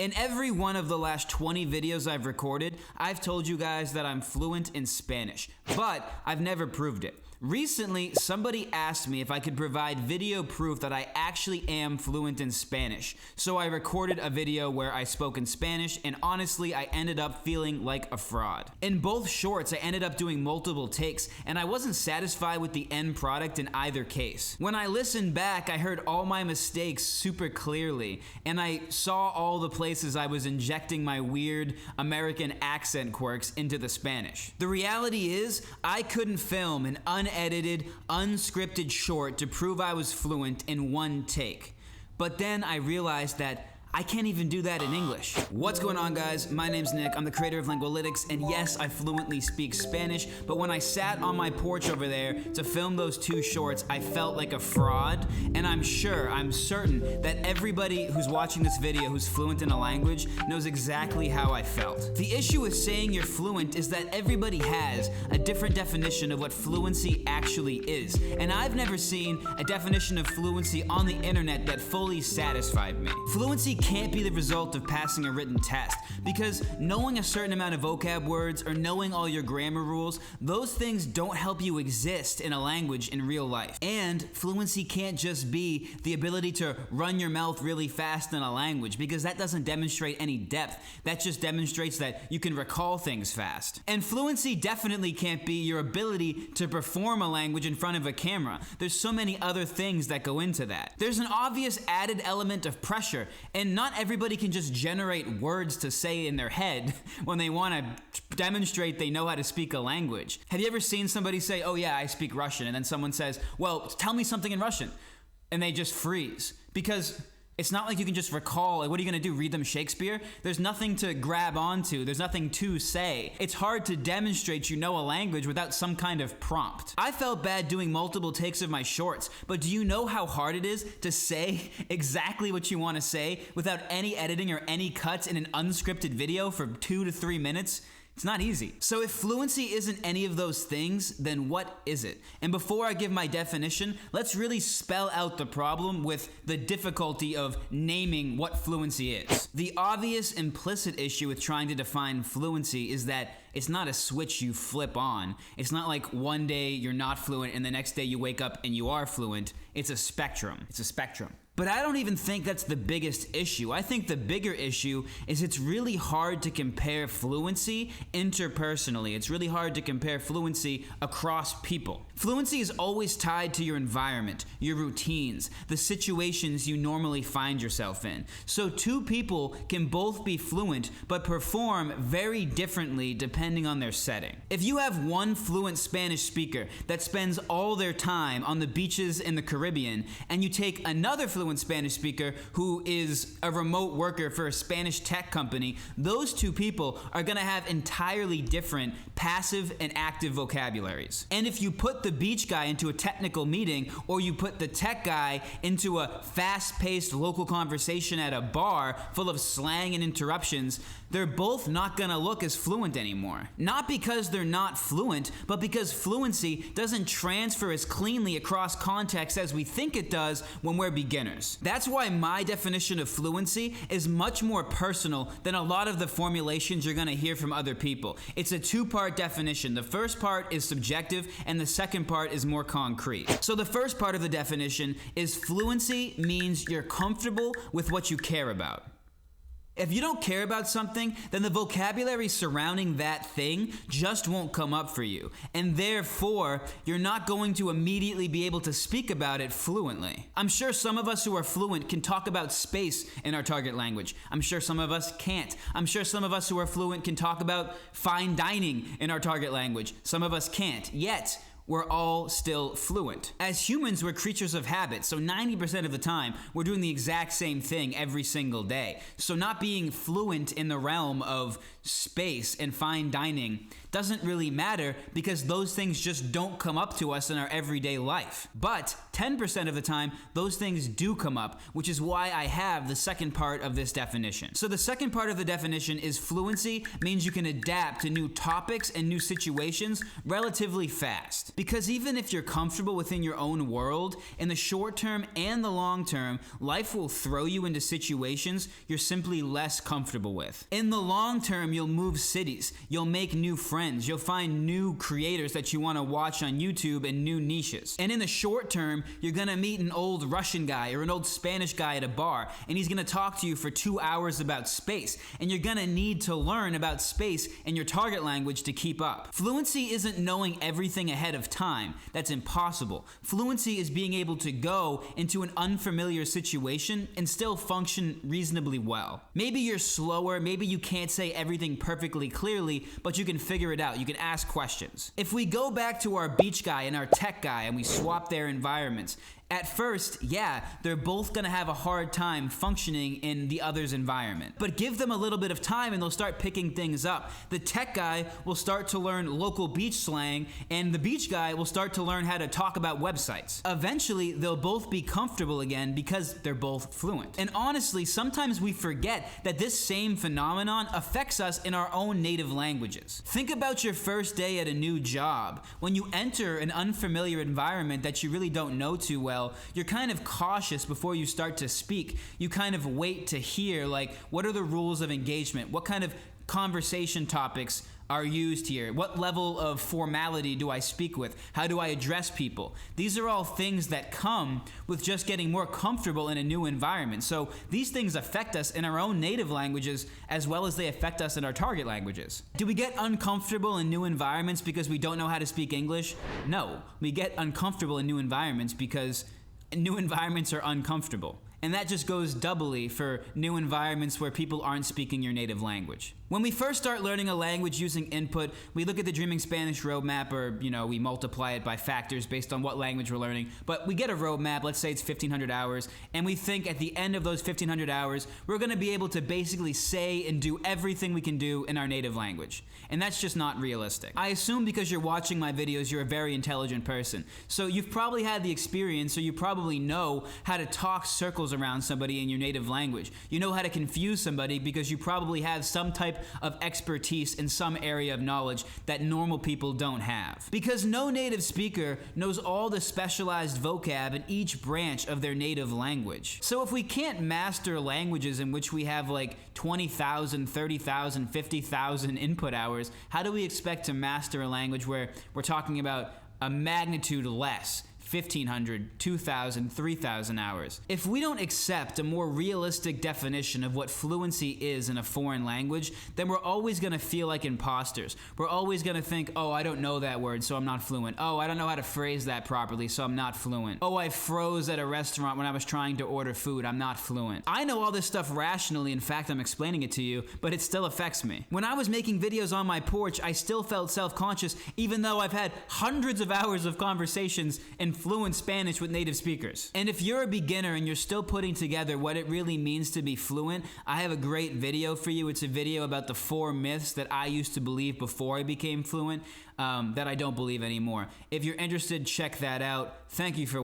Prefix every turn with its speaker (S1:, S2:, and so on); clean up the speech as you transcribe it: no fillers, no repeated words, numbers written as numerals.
S1: In every one of the last 20 videos I've recorded, I've told you guys that I'm fluent in Spanish, but I've never proved it. Recently, somebody asked me if I could provide video proof that I actually am fluent in Spanish. So I recorded a video where I spoke in Spanish, and honestly, I ended up feeling like a fraud. In both shorts, I ended up doing multiple takes, and I wasn't satisfied with the end product in either case. When I listened back, I heard all my mistakes super clearly, and I saw all the places I was injecting my weird American accent quirks into the Spanish. The reality is, I couldn't film an unedited, unscripted short to prove I was fluent in one take. But then I realized that I can't even do that in English. What's going on, guys? My name's Nick. I'm the creator of Lengualytics, and yes, I fluently speak Spanish, but when I sat on my porch over there to film those two shorts, I felt like a fraud, and I'm certain that everybody who's watching this video who's fluent in a language knows exactly how I felt. The issue with saying you're fluent is that everybody has a different definition of what fluency actually is, and I've never seen a definition of fluency on the internet that fully satisfied me. Fluency can't be the result of passing a written test, because knowing a certain amount of vocab words or knowing all your grammar rules, those things don't help you exist in a language in real life. And fluency can't just be the ability to run your mouth really fast in a language, because that doesn't demonstrate any depth. That just demonstrates that you can recall things fast. And fluency definitely can't be your ability to perform a language in front of a camera. There's so many other things that go into that. There's an obvious added element of pressure, and not everybody can just generate words to say in their head when they want to demonstrate they know how to speak a language. Have you ever seen somebody say, "Oh yeah, I speak Russian," and then someone says, "Well, tell me something in Russian," and they just freeze? Because it's not like you can just recall, like, what are you gonna do, read them Shakespeare? There's nothing to grab onto, there's nothing to say. It's hard to demonstrate you know a language without some kind of prompt. I felt bad doing multiple takes of my shorts, but do you know how hard it is to say exactly what you wanna say without any editing or any cuts in an unscripted video for 2 to 3 minutes? It's not easy. So if fluency isn't any of those things, then what is it? And before I give my definition, let's really spell out the problem with the difficulty of naming what fluency is. The obvious implicit issue with trying to define fluency is that it's not a switch you flip on. It's not like one day you're not fluent and the next day you wake up and you are fluent. It's a spectrum. It's a spectrum. But I don't even think that's the biggest issue. I think the bigger issue is it's really hard to compare fluency interpersonally. It's really hard to compare fluency across people. Fluency is always tied to your environment, your routines, the situations you normally find yourself in. So two people can both be fluent but perform very differently depending on their setting. If you have one fluent Spanish speaker that spends all their time on the beaches in the Caribbean, and you take another fluent Spanish speaker who is a remote worker for a Spanish tech company, those two people are gonna have entirely different passive and active vocabularies. And if you put the beach guy into a technical meeting, or you put the tech guy into a fast-paced local conversation at a bar full of slang and interruptions, they're both not gonna look as fluent anymore. Not because they're not fluent, but because fluency doesn't transfer as cleanly across contexts as we think it does when we're beginners. That's why my definition of fluency is much more personal than a lot of the formulations you're gonna hear from other people. It's a two-part definition. The first part is subjective, and the second part is more concrete. So the first part of the definition is fluency means you're comfortable with what you care about. If you don't care about something, then the vocabulary surrounding that thing just won't come up for you. And therefore, you're not going to immediately be able to speak about it fluently. I'm sure some of us who are fluent can talk about space in our target language. I'm sure some of us can't. I'm sure some of us who are fluent can talk about fine dining in our target language. Some of us can't. Yet, we're all still fluent. As humans, we're creatures of habit, so 90% of the time, we're doing the exact same thing every single day. So not being fluent in the realm of space and fine dining doesn't really matter because those things just don't come up to us in our everyday life. But 10% of the time, those things do come up, which is why I have the second part of this definition. So the second part of the definition is fluency means you can adapt to new topics and new situations relatively fast. Because even if you're comfortable within your own world, in the short term and the long term, life will throw you into situations you're simply less comfortable with. In the long term, you'll move cities, you'll make new friends, you'll find new creators that you want to watch on YouTube and new niches. And in the short term, you're gonna meet an old Russian guy or an old Spanish guy at a bar, and he's gonna talk to you for 2 hours about space, and you're gonna need to learn about space in your target language to keep up. Fluency isn't knowing everything ahead of time. That's impossible. Fluency is being able to go into an unfamiliar situation and still function reasonably well. Maybe you're slower, maybe you can't say everything perfectly clearly, but you can figure it out. You can ask questions. If we go back to our beach guy and our tech guy and we swap their environments, at first, yeah, they're both gonna have a hard time functioning in the other's environment. But give them a little bit of time and they'll start picking things up. The tech guy will start to learn local beach slang, and the beach guy will start to learn how to talk about websites. Eventually, they'll both be comfortable again because they're both fluent. And honestly, sometimes we forget that this same phenomenon affects us in our own native languages. Think about your first day at a new job. When you enter an unfamiliar environment that you really don't know too well, you're kind of cautious before you start to speak. You kind of wait to hear, like, what are the rules of engagement? What kind of conversation topics are used here? What level of formality do I speak with? How do I address people? These are all things that come with just getting more comfortable in a new environment. So these things affect us in our own native languages as well as they affect us in our target languages. Do we get uncomfortable in new environments because we don't know how to speak English? No, we get uncomfortable in new environments because new environments are uncomfortable. And that just goes doubly for new environments where people aren't speaking your native language. When we first start learning a language using input, we look at the Dreaming Spanish roadmap, or we multiply it by factors based on what language we're learning. But we get a roadmap, let's say it's 1,500 hours, and we think at the end of those 1,500 hours, we're gonna be able to basically say and do everything we can do in our native language. And that's just not realistic. I assume because you're watching my videos, you're a very intelligent person. So you've probably had the experience, or you probably know how to talk circles around somebody in your native language. You know how to confuse somebody because you probably have some type of expertise in some area of knowledge that normal people don't have. Because no native speaker knows all the specialized vocab in each branch of their native language. So if we can't master languages in which we have like 20,000, 30,000, 50,000 input hours, how do we expect to master a language where we're talking about a magnitude less? 1,500, 2,000, 3,000 hours. If we don't accept a more realistic definition of what fluency is in a foreign language, then we're always gonna feel like imposters. We're always gonna think, oh, I don't know that word, so I'm not fluent. Oh, I don't know how to phrase that properly, so I'm not fluent. Oh, I froze at a restaurant when I was trying to order food, I'm not fluent. I know all this stuff rationally, in fact, I'm explaining it to you, but it still affects me. When I was making videos on my porch, I still felt self-conscious, even though I've had hundreds of hours of conversations in fluent Spanish with native speakers. And if you're a beginner and you're still putting together what it really means to be fluent, I have a great video for you. It's a video about the 4 myths that I used to believe before I became fluent, that I don't believe anymore. If you're interested, check that out. Thank you for